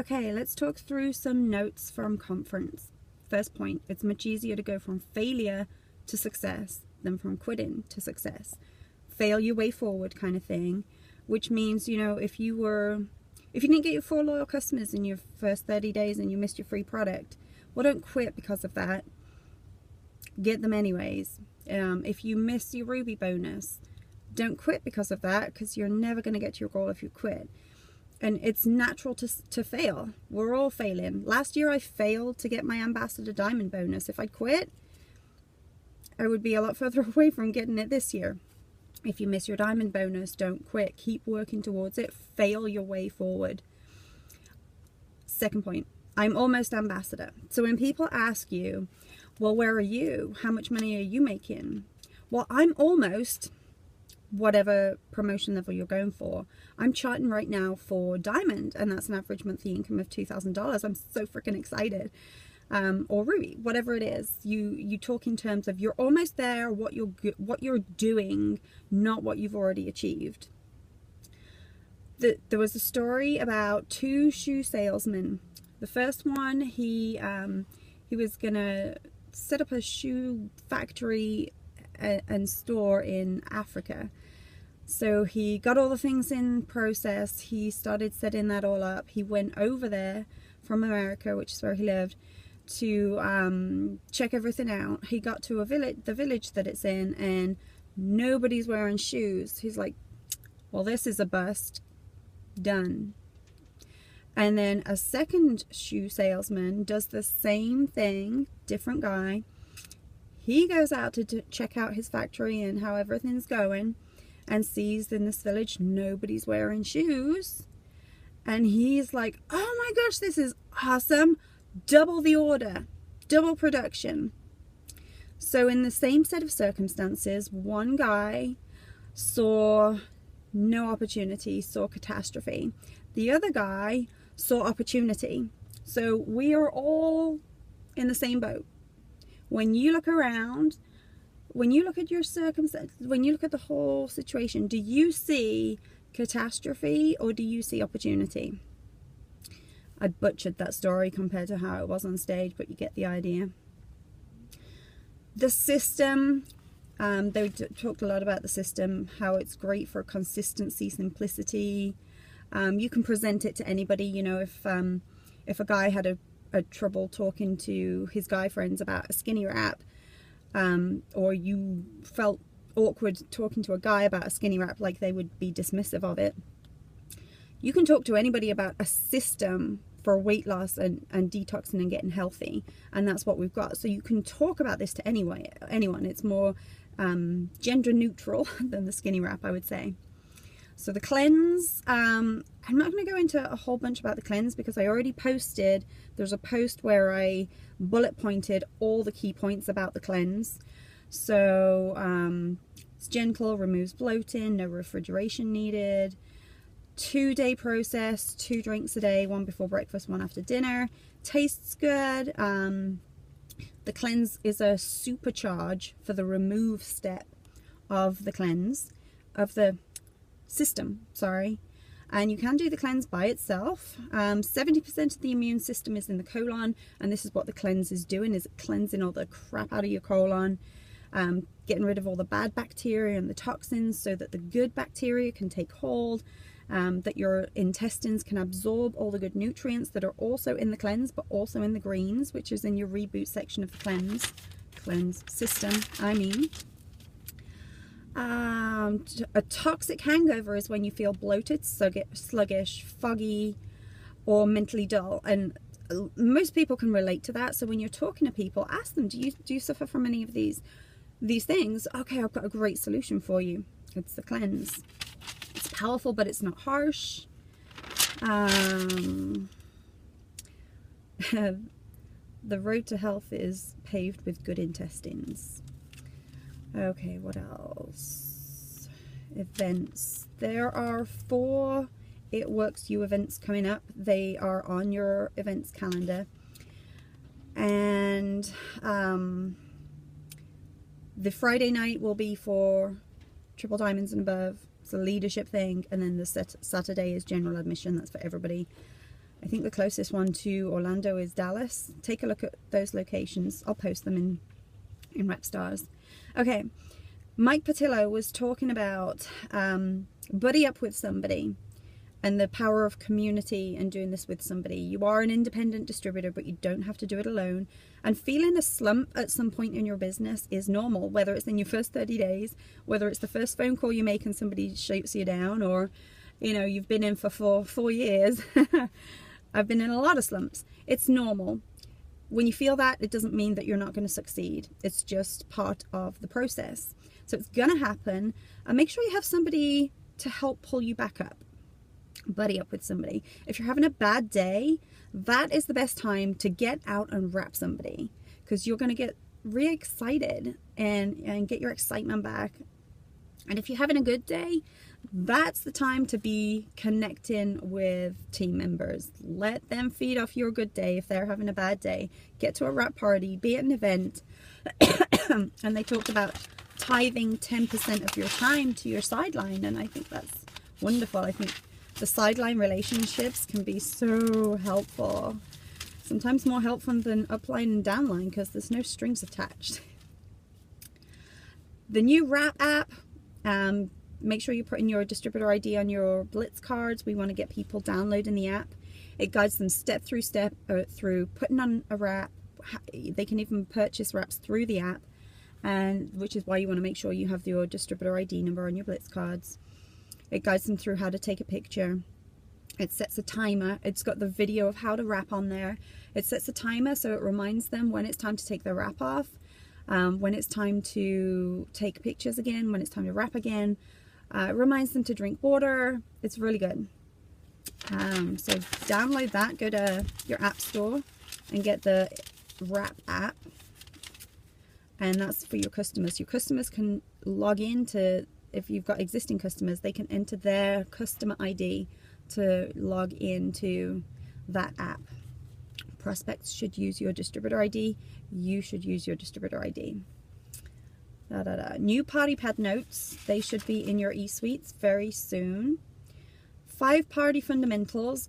Okay, let's talk through some notes from conference. First point, it's much easier to go from failure to success than from quitting to success. Fail your way forward kind of thing, which means, you know, if you didn't get your 4 loyal customers in your first 30 days and you missed your free product, well, don't quit because of that. Get them anyways. If you miss your Ruby bonus, don't quit because of that, because you're never going to get to your goal if you quit. And it's natural to fail. We're all failing. Last year I failed to get my Ambassador Diamond bonus. If I'd quit, I would be a lot further away from getting it this year. If you miss your Diamond bonus, don't quit. Keep working towards it. Fail your way forward. Second point, I'm almost Ambassador. So when people ask you, well, where are you? How much money are you making? Well, I'm almost whatever promotion level you're going for. I'm charting right now for Diamond, and that's an average monthly income of $2,000. I'm so freaking excited. Or Ruby, whatever it is. You talk in terms of you're almost there, what you're doing, not what you've already achieved. There was a story about 2 shoe salesmen. The first one, he was gonna set up a shoe factory and store in Africa. So he got all the things in process. He started setting that all up. He went over there from America, which is where he lived, to check everything out. He got to the village that it's in, and nobody's wearing shoes. He's like, well, this is a bust. Done. And then a second shoe salesman does the same thing, different guy. He goes out to check out his factory and how everything's going, and sees in this village nobody's wearing shoes. And he's like, oh my gosh, this is awesome. Double the order, double production. So in the same set of circumstances, one guy saw no opportunity, saw catastrophe. The other guy saw opportunity. So we are all in the same boat. When you look around, when you look at your circumstances, when you look at the whole situation, do you see catastrophe or do you see opportunity? I butchered that story compared to how it was on stage, but you get the idea. The system, they talked a lot about the system, how it's great for consistency, simplicity. You can present it to anybody. You know, if a guy had a trouble talking to his guy friends about a skinny wrap, or you felt awkward talking to a guy about a skinny wrap, like they would be dismissive of it, you can talk to anybody about a system for weight loss and detoxing and getting healthy, and that's what we've got. So you can talk about this to anyone. It's more gender neutral than the skinny wrap, I would say. So the cleanse, I'm not going to go into a whole bunch about the cleanse because I already posted. There's a post where I bullet pointed all the key points about the cleanse. So it's gentle, removes bloating, no refrigeration needed. 2-day process, 2 drinks a day, 1 before breakfast, 1 after dinner. Tastes good. The cleanse is a supercharge for the remove step of the cleanse, of the system, sorry. And you can do the cleanse by itself. 70% of the immune system is in the colon, and this is what the cleanse is doing, is cleansing all the crap out of your colon, getting rid of all the bad bacteria and the toxins so that the good bacteria can take hold, that your intestines can absorb all the good nutrients that are also in the cleanse, but also in the greens, which is in your reboot section of the cleanse system, I mean. A toxic hangover is when you feel bloated, sluggish, foggy, or mentally dull, and most people can relate to that. So when you're talking to people, ask them, do you suffer from any of these things? Okay, I've got a great solution for you. It's the cleanse. It's powerful, but it's not harsh. The road to health is paved with good intestines. Okay, what else? Events. There are 4 It Works You events coming up. They are on your events calendar. And the Friday night will be for Triple Diamonds and above. It's a leadership thing. And then the Saturday is general admission. That's for everybody. I think the closest one to Orlando is Dallas. Take a look at those locations. I'll post them in Repstars. Okay, Mike Patillo was talking about buddy up with somebody and the power of community and doing this with somebody. You are an independent distributor, but you don't have to do it alone. And feeling a slump at some point in your business is normal, whether it's in your first 30 days, whether it's the first phone call you make and somebody shoots you down, or, you know, you've been in for four years. I've been in a lot of slumps. It's normal. When you feel that, it doesn't mean that you're not going to succeed. It's just part of the process. So it's going to happen. And make sure you have somebody to help pull you back up. Buddy up with somebody. If you're having a bad day, that is the best time to get out and wrap somebody, because you're going to get really excited and get your excitement back. And if you're having a good day, that's the time to be connecting with team members. Let them feed off your good day. If they're having a bad day, get to a wrap party, be at an event. And they talked about tithing 10% of your time to your sideline, and I think that's wonderful. I think the sideline relationships can be so helpful. Sometimes more helpful than upline and downline, because there's no strings attached. The new Wrap app, make sure you put in your distributor ID on your Blitz cards. We want to get people downloading the app. It guides them step through step through putting on a wrap. They can even purchase wraps through the app, and which is why you want to make sure you have your distributor ID number on your Blitz cards. It guides them through how to take a picture. It sets a timer. It's got the video of how to wrap on there. It sets a timer so it reminds them when it's time to take the wrap off, when it's time to take pictures again, when it's time to wrap again. It reminds them to drink water. It's really good. So download that. Go to your app store and get the Wrap app. And that's for your customers. Your customers can log in to, if you've got existing customers, they can enter their customer ID to log into that app. Prospects should use your distributor ID. You should use your distributor ID. New party pad notes. They should be in your eSuites very soon. 5 party fundamentals.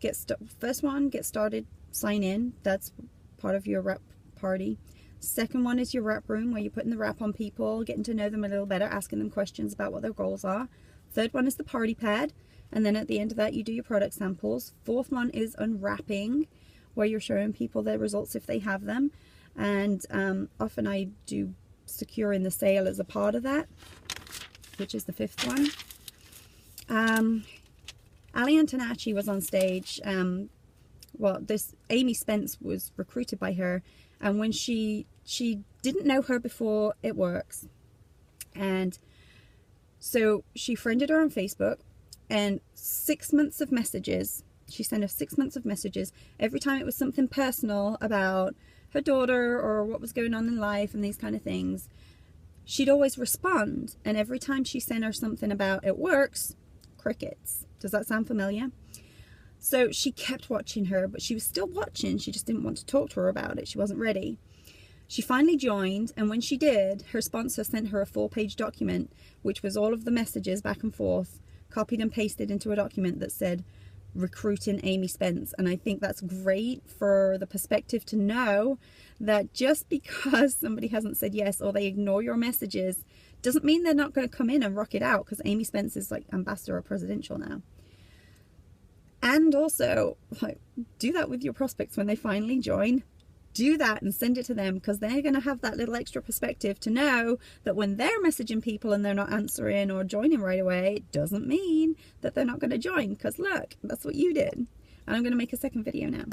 First one, get started, sign in. That's part of your wrap party. Second one is your wrap room, where you're putting the wrap on people, getting to know them a little better, asking them questions about what their goals are. Third one is the party pad, and then at the end of that you do your product samples. Fourth one is unwrapping, where you're showing people their results if they have them, and often I do securing the sale as a part of that, which is the 5th one. Ali Antonacci was on stage. This Amy Spence was recruited by her, and when she didn't know her before It Works, and so she friended her on Facebook, and 6 months of messages. She sent her 6 months of messages. Every time it was something personal about her daughter or what was going on in life and these kind of things, she'd always respond. And every time she sent her something about It Works, crickets. Does that sound familiar? So she kept watching her, but she was still watching. She just didn't want to talk to her about it. She wasn't ready. She finally joined, and when she did, her sponsor sent her a 4-page document, which was all of the messages back and forth, copied and pasted into a document that said, recruiting Amy Spence. And I think that's great for the perspective to know that just because somebody hasn't said yes or they ignore your messages doesn't mean they're not going to come in and rock it out, because Amy Spence is like ambassador or presidential now. And also, like, do that with your prospects when they finally join. Do that and send it to them, because they're going to have that little extra perspective to know that when they're messaging people and they're not answering or joining right away, it doesn't mean that they're not going to join, because look, that's what you did. And I'm going to make a second video now.